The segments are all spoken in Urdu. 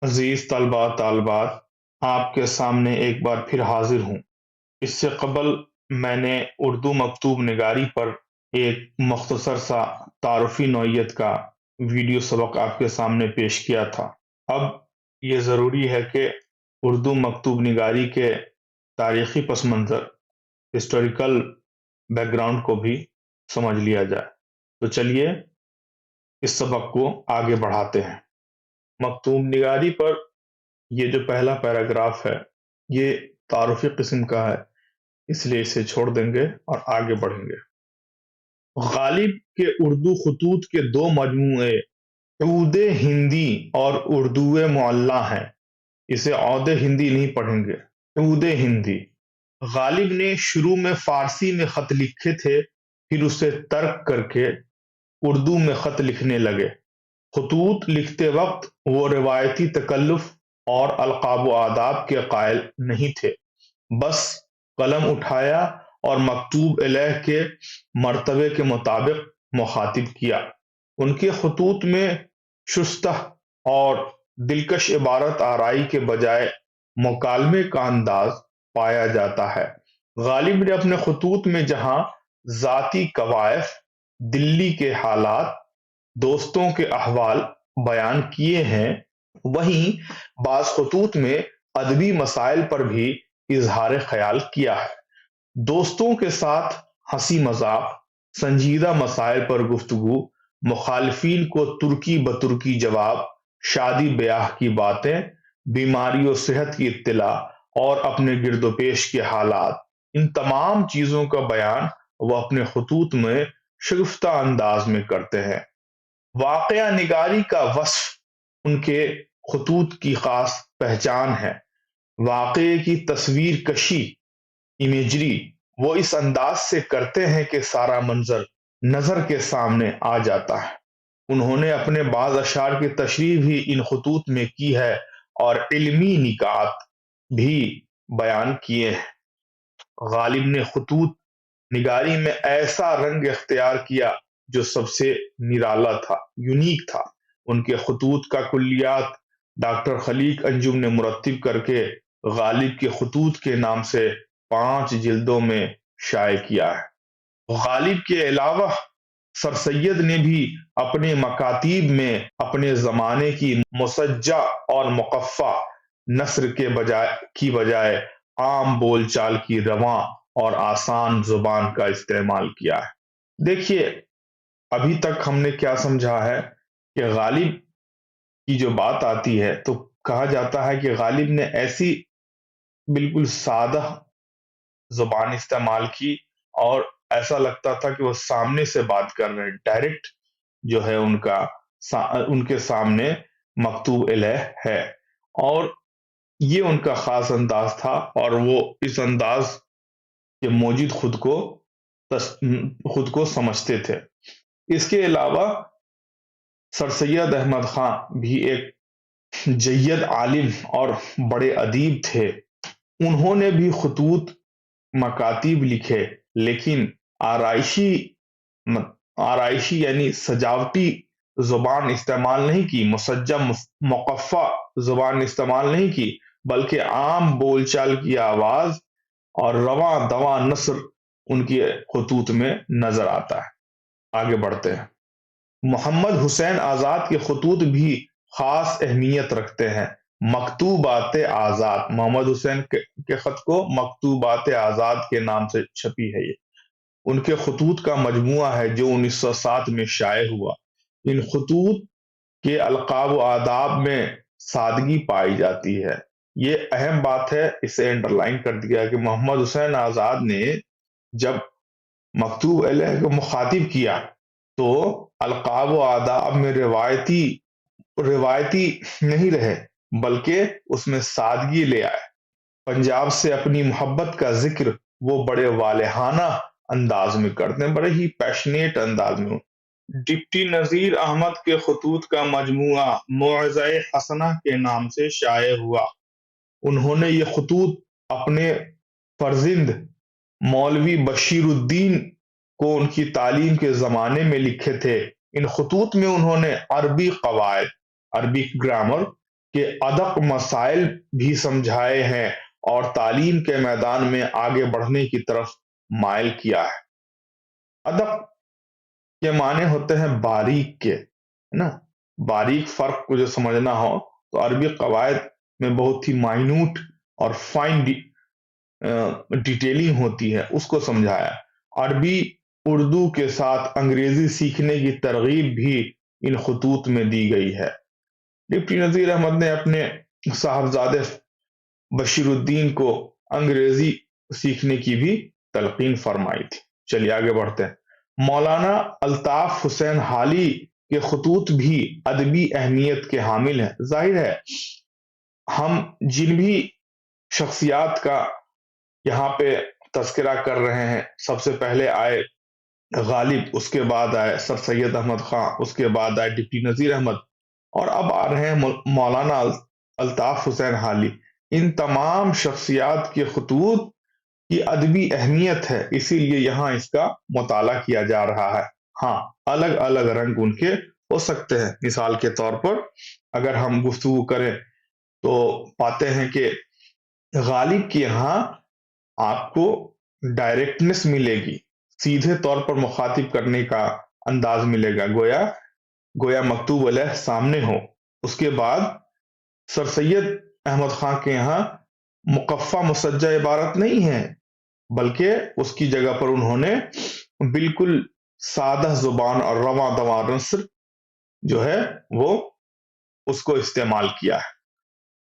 عزیز طلباء طالبات، آپ کے سامنے ایک بار پھر حاضر ہوں۔ اس سے قبل میں نے اردو مکتوب نگاری پر ایک مختصر سا تعارفی نوعیت کا ویڈیو سبق آپ کے سامنے پیش کیا تھا۔ اب یہ ضروری ہے کہ اردو مکتوب نگاری کے تاریخی پس منظر، ہسٹوریکل بیک گراؤنڈ کو بھی سمجھ لیا جائے۔ تو چلیے اس سبق کو آگے بڑھاتے ہیں۔ مکتوب نگاری پر یہ جو پہلا پیراگراف ہے یہ تعارفی قسم کا ہے، اس لیے اسے چھوڑ دیں گے اور آگے بڑھیں گے۔ غالب کے اردو خطوط کے دو مجموعے عود ہندی اور اردو معلی ہیں۔ اسے عود ہندی نہیں پڑھیں گے، عود ہندی۔ غالب نے شروع میں فارسی میں خط لکھے تھے، پھر اسے ترک کر کے اردو میں خط لکھنے لگے۔ خطوط لکھتے وقت وہ روایتی تکلف اور القاب و آداب کے قائل نہیں تھے، بس قلم اٹھایا اور مکتوب الیہ کے مرتبے کے مطابق مخاطب کیا۔ ان کے خطوط میں شستہ اور دلکش عبارت آرائی کے بجائے مکالمے کا انداز پایا جاتا ہے۔ غالب نے اپنے خطوط میں جہاں ذاتی کوائف، دلی کے حالات، دوستوں کے احوال بیان کیے ہیں، وہیں بعض خطوط میں ادبی مسائل پر بھی اظہار خیال کیا ہے۔ دوستوں کے ساتھ ہنسی مذاق، سنجیدہ مسائل پر گفتگو، مخالفین کو ترکی بترکی جواب، شادی بیاہ کی باتیں، بیماری و صحت کی اطلاع اور اپنے گرد و پیش کے حالات، ان تمام چیزوں کا بیان وہ اپنے خطوط میں شگفتہ انداز میں کرتے ہیں۔ واقعہ نگاری کا وصف ان کے خطوط کی خاص پہچان ہے۔ واقعے کی تصویر کشی، امیجری، وہ اس انداز سے کرتے ہیں کہ سارا منظر نظر کے سامنے آ جاتا ہے۔ انہوں نے اپنے بعض اشعار کی تشریح بھی ان خطوط میں کی ہے اور علمی نکات بھی بیان کیے ہیں۔ غالب نے خطوط نگاری میں ایسا رنگ اختیار کیا جو سب سے نرالا تھا، یونیک تھا۔ ان کے خطوط کا کلیات ڈاکٹر خلیق انجم نے مرتب کر کے غالب کے خطوط کے نام سے 5 جلدوں میں شائع کیا ہے۔ غالب کے علاوہ سر سید نے بھی اپنے مکاتیب میں اپنے زمانے کی مسجع اور مقفع نثر کی بجائے عام بول چال کی رواں اور آسان زبان کا استعمال کیا ہے۔ دیکھیے ابھی تک ہم نے کیا سمجھا ہے کہ غالب کی جو بات آتی ہے تو کہا جاتا ہے کہ غالب نے ایسی بالکل سادہ زبان استعمال کی اور ایسا لگتا تھا کہ وہ سامنے سے بات کر رہے ہیں، ڈائریکٹ جو ہے ان کے سامنے مکتوب الیہ ہے، اور یہ ان کا خاص انداز تھا اور وہ اس انداز کے موجد خود کو سمجھتے تھے۔ اس کے علاوہ سر سید احمد خان بھی ایک جید عالم اور بڑے ادیب تھے۔ انہوں نے بھی خطوط مکاتیب لکھے، لیکن آرائشی یعنی سجاوٹی زبان استعمال نہیں کی، مسجع مقفع زبان استعمال نہیں کی، بلکہ عام بول چال کی آواز اور رواں دواں نثر ان کے خطوط میں نظر آتا ہے۔ آگے بڑھتے ہیں۔ محمد حسین آزاد کے خطوط بھی خاص اہمیت رکھتے ہیں۔ مکتوبات آزاد، محمد حسین کے خط کو مکتوبات آزاد کے نام سے چھپی ہے۔ یہ ان کے خطوط کا مجموعہ ہے جو 1907 میں شائع ہوا۔ ان خطوط کے القاب و آداب میں سادگی پائی جاتی ہے۔ یہ اہم بات ہے، اسے انڈرلائن کر دیا کہ محمد حسین آزاد نے جب مکتوب الیہ کو مخاطب کیا تو القاب و آداب میں روایتی نہیں رہے، بلکہ اس میں سادگی لے آئے۔ پنجاب سے اپنی محبت کا ذکر وہ بڑے والہانہ انداز میں کرتے ہیں، بڑے ہی پیشنیٹ انداز میں۔ ڈپٹی نذیر احمد کے خطوط کا مجموعہ موعظہ حسنہ کے نام سے شائع ہوا۔ انہوں نے یہ خطوط اپنے فرزند مولوی بشیر الدین کو ان کی تعلیم کے زمانے میں لکھے تھے۔ ان خطوط میں انہوں نے عربی قواعد، عربی گرامر کے ادق مسائل بھی سمجھائے ہیں اور تعلیم کے میدان میں آگے بڑھنے کی طرف مائل کیا ہے۔ ادق کے معنی ہوتے ہیں باریک کے، ہے نا؟ باریک فرق کو جو سمجھنا ہو تو عربی قواعد میں بہت ہی مائنوٹ اور فائن ڈیٹیلنگ ہوتی ہے، اس کو سمجھایا۔ عربی اردو کے ساتھ انگریزی سیکھنے کی ترغیب بھی ان خطوط میں دی گئی ہے۔ ڈپٹی نذیر احمد نے اپنے صاحبزادے بشیر الدین کو انگریزی سیکھنے کی بھی تلقین فرمائی تھی۔ چلیے آگے بڑھتے ہیں۔ مولانا الطاف حسین حالی کے خطوط بھی ادبی اہمیت کے حامل ہیں۔ ظاہر ہے ہم جن بھی شخصیات کا یہاں پہ تذکرہ کر رہے ہیں، سب سے پہلے آئے غالب، اس کے بعد آئے سر سید احمد خان، اس کے بعد آئے ڈپٹی نذیر احمد، اور اب آ رہے ہیں مولانا الطاف حسین حالی۔ ان تمام شخصیات کے خطوط کی ادبی اہمیت ہے، اسی لیے یہاں اس کا مطالعہ کیا جا رہا ہے۔ ہاں، الگ الگ رنگ ان کے ہو سکتے ہیں۔ مثال کے طور پر اگر ہم گفتگو کریں تو پاتے ہیں کہ غالب کے یہاں آپ کو ڈائریکٹنس ملے گی، سیدھے طور پر مخاطب کرنے کا انداز ملے گا، گویا مکتوب علیہ سامنے ہو۔ اس کے بعد سر سید احمد خان کے یہاں مقفع مسجع عبارت نہیں ہے، بلکہ اس کی جگہ پر انہوں نے بالکل سادہ زبان اور رواں دواں نثر جو ہے وہ اس کو استعمال کیا ہے۔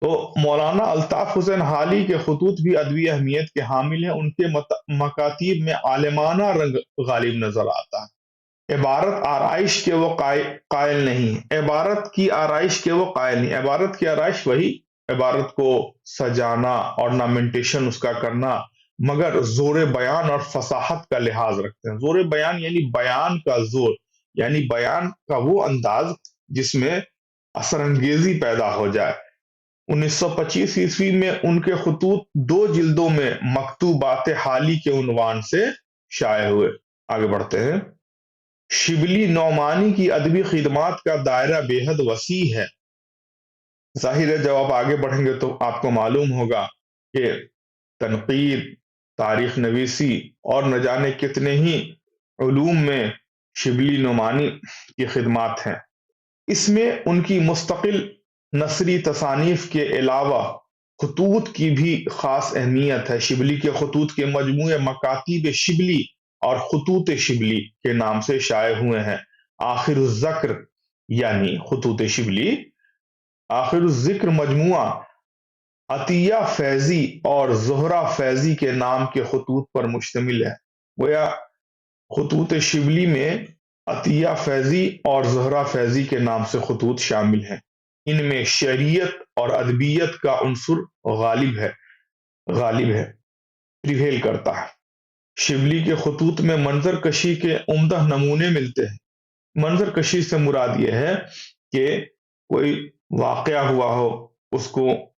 تو مولانا الطاف حسین حالی کے خطوط بھی ادبی اہمیت کے حامل ہیں۔ ان کے مکاتیب میں عالمانہ رنگ غالب نظر آتا ہے۔ عبارت آرائش کے وہ قائل نہیں، عبارت کی آرائش کے وہ قائل نہیں۔ عبارت کی آرائش وہی عبارت کو سجانا، ornamentation اس کا کرنا، مگر زور بیان اور فصاحت کا لحاظ رکھتے ہیں۔ زور بیان یعنی بیان کا زور، یعنی بیان کا وہ انداز جس میں اثر انگیزی پیدا ہو جائے۔ 1925 عیسوی میں ان کے خطوط 2 جلدوں میں مکتوبات حالی کے عنوان سے شائع ہوئے۔ آگے بڑھتے ہیں۔ شبلی نعمانی کی ادبی خدمات کا دائرہ بے حد وسیع ہے۔ ظاہر ہے جب آپ آگے بڑھیں گے تو آپ کو معلوم ہوگا کہ تنقید، تاریخ نویسی اور نہ جانے کتنے ہی علوم میں شبلی نعمانی کی خدمات ہیں۔ اس میں ان کی مستقل نثری تصانیف کے علاوہ خطوط کی بھی خاص اہمیت ہے۔ شبلی کے خطوط کے مجموعے مکاتیب شبلی اور خطوط شبلی کے نام سے شائع ہوئے ہیں۔ آخر الذکر یعنی خطوط شبلی، آخر الذکر مجموعہ عطیہ فیضی اور زہرہ فیضی کے نام کے خطوط پر مشتمل ہے۔ گویا خطوط شبلی میں عطیہ فیضی اور زہرہ فیضی کے نام سے خطوط شامل ہیں۔ ان میں شعریت اور ادبیت کا عنصر غالب ہے، پریویل کرتا ہے۔ شبلی کے خطوط میں منظر کشی کے عمدہ نمونے ملتے ہیں۔ منظر کشی سے مراد یہ ہے کہ کوئی واقعہ ہوا ہو،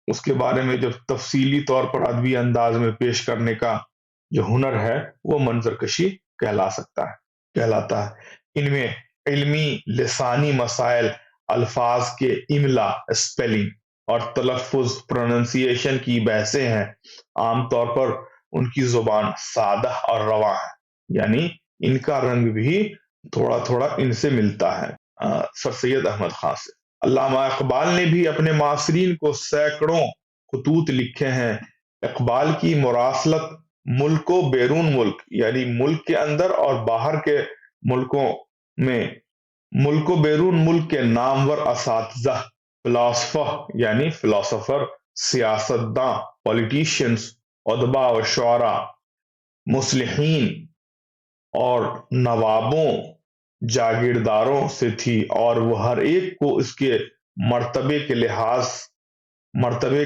اس کے بارے میں جب تفصیلی طور پر ادبی انداز میں پیش کرنے کا جو ہنر ہے وہ منظر کشی کہلاتا ہے۔ ان میں علمی لسانی مسائل، الفاظ کے املا، اسپیلنگ اور تلفظ، پروننسیشن کی بحثیں ہیں۔ عام طور پر ان کی زبان سادہ اور رواں ہے، یعنی ان کا رنگ بھی تھوڑا تھوڑا ان سے ملتا ہے سر سید احمد خان سے۔ علامہ اقبال نے بھی اپنے معاصرین کو سینکڑوں خطوط لکھے ہیں۔ اقبال کی مراسلت ملک و بیرون ملک، یعنی ملک کے اندر اور باہر کے ملکوں میں، ملک و بیرون ملک کے نامور اساتذہ، فلاسفر، سیاستداں، پولیٹیشینز، ادباء و شعراء، مصلحین اور نوابوں، جاگیرداروں سے تھی، اور وہ ہر ایک کو اس کے مرتبے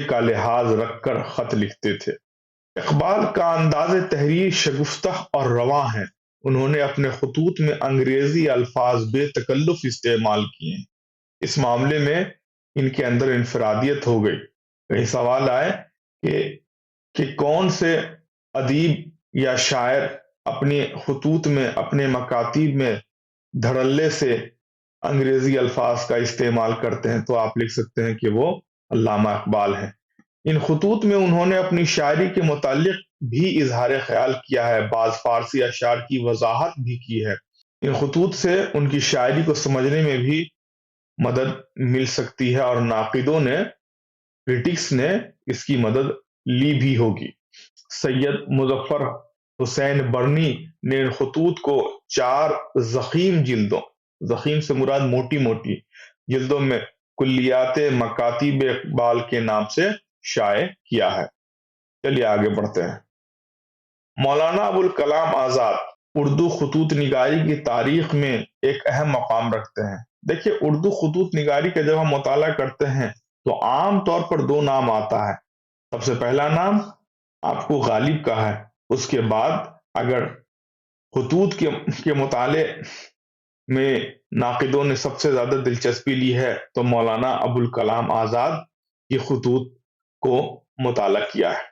کا لحاظ رکھ کر خط لکھتے تھے۔ اقبال کا انداز تحریر شگفتہ اور رواں ہے۔ انہوں نے اپنے خطوط میں انگریزی الفاظ بے تکلف استعمال کیے ہیں۔ اس معاملے میں ان کے اندر انفرادیت ہو گئی۔ کئی سوال آئے کہ کون سے ادیب یا شاعر اپنے خطوط میں، اپنے مکاتیب میں دھڑلے سے انگریزی الفاظ کا استعمال کرتے ہیں، تو آپ لکھ سکتے ہیں کہ وہ علامہ اقبال ہیں۔ ان خطوط میں انہوں نے اپنی شاعری کے متعلق بھی اظہار خیال کیا ہے، بعض فارسی اشعار کی وضاحت بھی کی ہے۔ ان خطوط سے ان کی شاعری کو سمجھنے میں بھی مدد مل سکتی ہے اور ناقدوں نے، کرٹکس نے اس کی مدد لی بھی ہوگی۔ سید مظفر حسین برنی نے ان خطوط کو 4 ضخیم جلدوں، ضخیم سے مراد موٹی موٹی جلدوں میں کلیات مکاتیب اقبال کے نام سے شائع کیا ہے۔ چلیے آگے بڑھتے ہیں۔ مولانا ابوالکلام آزاد اردو خطوط نگاری کی تاریخ میں ایک اہم مقام رکھتے ہیں۔ دیکھیے، اردو خطوط نگاری کا جب ہم مطالعہ کرتے ہیں تو عام طور پر 2 نام آتا ہے۔ سب سے پہلا نام آپ کو غالب کا ہے، اس کے بعد اگر خطوط کے مطالعے میں ناقدوں نے سب سے زیادہ دلچسپی لی ہے تو مولانا ابوالکلام آزاد کی خطوط کو مطالعہ کیا ہے۔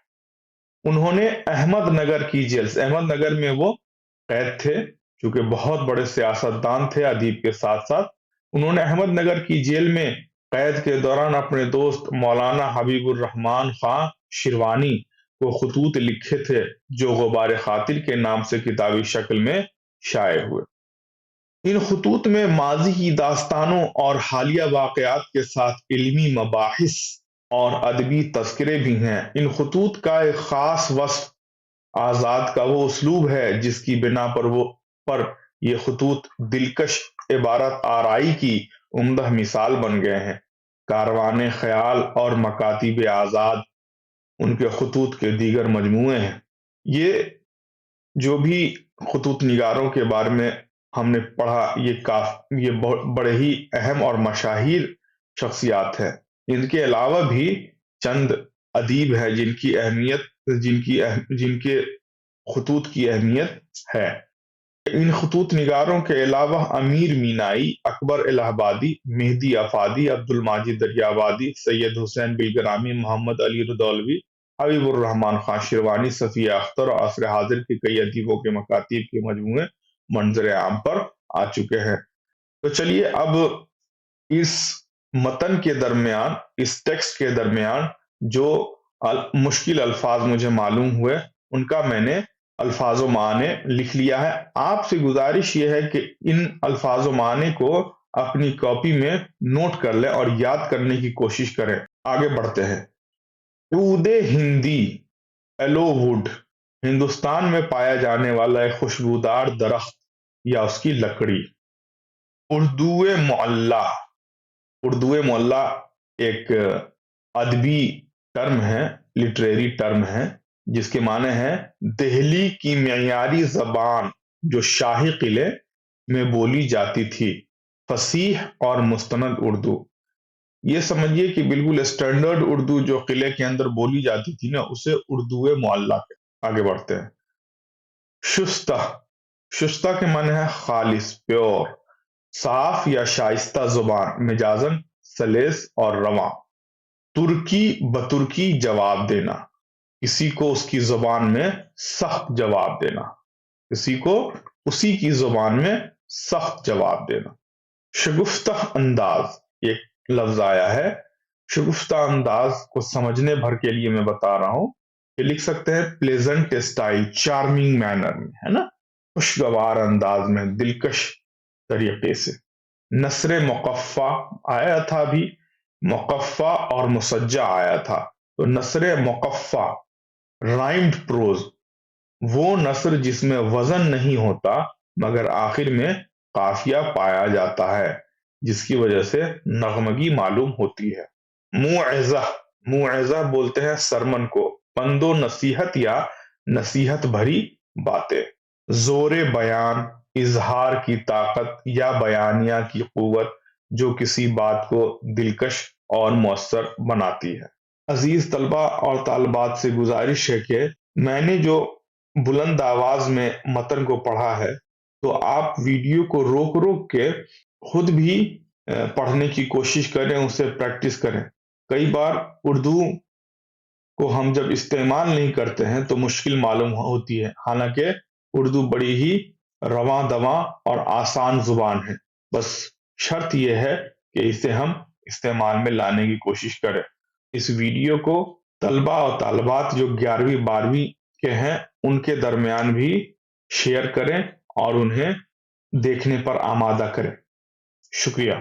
انہوں نے احمد نگر کی جیل، احمد نگر میں وہ قید تھے، چونکہ بہت بڑے سیاستدان تھے ادیب کے ساتھ ساتھ، انہوں نے احمد نگر کی جیل میں قید کے دوران اپنے دوست مولانا حبیب الرحمن خان شیروانی کو خطوط لکھے تھے جو غبار خاطر کے نام سے کتابی شکل میں شائع ہوئے۔ ان خطوط میں ماضی کی داستانوں اور حالیہ واقعات کے ساتھ علمی مباحث اور ادبی تذکرے بھی ہیں۔ ان خطوط کا ایک خاص وصف آزاد کا وہ اسلوب ہے جس کی بنا پر یہ خطوط دلکش عبارت آرائی کی عمدہ مثال بن گئے ہیں۔ کاروان خیال اور مکاتیب آزاد ان کے خطوط کے دیگر مجموعے ہیں۔ یہ جو بھی خطوط نگاروں کے بارے میں ہم نے پڑھا، یہ بڑے ہی اہم اور مشاہیر شخصیات ہیں۔ ان کے علاوہ بھی چند ادیب ہیں جن کے خطوط کی اہمیت ہے۔ ان خطوط نگاروں کے علاوہ امیر مینائی، اکبر الہ آبادی، مہدی افادی، عبد الماجد دریابادی، سید حسین بلگرامی، محمد علی ردولوی، حبیب الرحمن خان شیروانی، صفیہ اختر اور عصر حاضر کے کئی ادیبوں کے مکاتیب کے مجموعے منظر عام پر آ چکے ہیں۔ تو چلیے اب اس متن کے درمیان، اس ٹیکسٹ کے درمیان جو مشکل الفاظ مجھے معلوم ہوئے ان کا میں نے الفاظ و معنی لکھ لیا ہے۔ آپ سے گزارش یہ ہے کہ ان الفاظ و معنی کو اپنی کاپی میں نوٹ کر لیں اور یاد کرنے کی کوشش کریں۔ آگے بڑھتے ہیں۔ عود ہندی ایلو ووڈ ہندوستان میں پایا جانے والا ایک خوشبودار درخت یا اس کی لکڑی۔ اردو معلی، اردو معلی ایک ادبی ٹرم ہے، لٹریری ٹرم ہے، جس کے معنی ہے دہلی کی معیاری زبان جو شاہی قلعے میں بولی جاتی تھی، فصیح اور مستند اردو۔ یہ سمجھیے کہ بالکل اسٹینڈرڈ اردو جو قلعے کے اندر بولی جاتی تھی نا، اسے اردو معلی۔ آگے بڑھتے ہیں۔ شستہ، شستہ کے معنی ہے خالص، پیور، صاف یا شائستہ زبان، مجازن سلیس اور رواں۔ ترکی بترکی جواب دینا، کسی کو اس کی زبان میں سخت جواب دینا، کسی کو اسی کی زبان میں سخت جواب دینا۔ شگفتہ انداز ایک لفظ آیا ہے۔ شگفتہ انداز کو سمجھنے بھر کے لیے میں بتا رہا ہوں کہ لکھ سکتے ہیں پلیزنٹ اسٹائل، چارمنگ مینر میں، ہے نا، خوشگوار انداز میں، دلکش طریقے سے۔ نثر مقفع آیا تھا، بھی مقفع اور مسجع آیا تھا۔ تو نثر مقفع رائمڈ پروز، وہ نثر جس میں وزن نہیں ہوتا مگر آخر میں قافیہ پایا جاتا ہے، جس کی وجہ سے نغمگی معلوم ہوتی ہے۔ موعظہ، موعظہ بولتے ہیں سرمن کو، پند و نصیحت یا نصیحت بھری باتیں۔ زور بیان، اظہار کی طاقت یا بیانیہ کی قوت جو کسی بات کو دلکش اور مؤثر بناتی ہے۔ عزیز طلبہ اور طالبات سے گزارش ہے کہ میں نے جو بلند آواز میں متن کو پڑھا ہے تو آپ ویڈیو کو روک روک کے خود بھی پڑھنے کی کوشش کریں، اسے پریکٹس کریں۔ کئی بار اردو کو ہم جب استعمال نہیں کرتے ہیں تو مشکل معلوم ہوتی ہے، حالانکہ اردو بڑی ہی رواں دواں اور آسان زبان ہے، بس شرط یہ ہے کہ اسے ہم استعمال میں لانے کی کوشش کریں۔ اس ویڈیو کو طلبہ اور طالبات جو 11ویں 12ویں کے ہیں ان کے درمیان بھی شیئر کریں اور انہیں دیکھنے پر آمادہ کریں. شکریہ.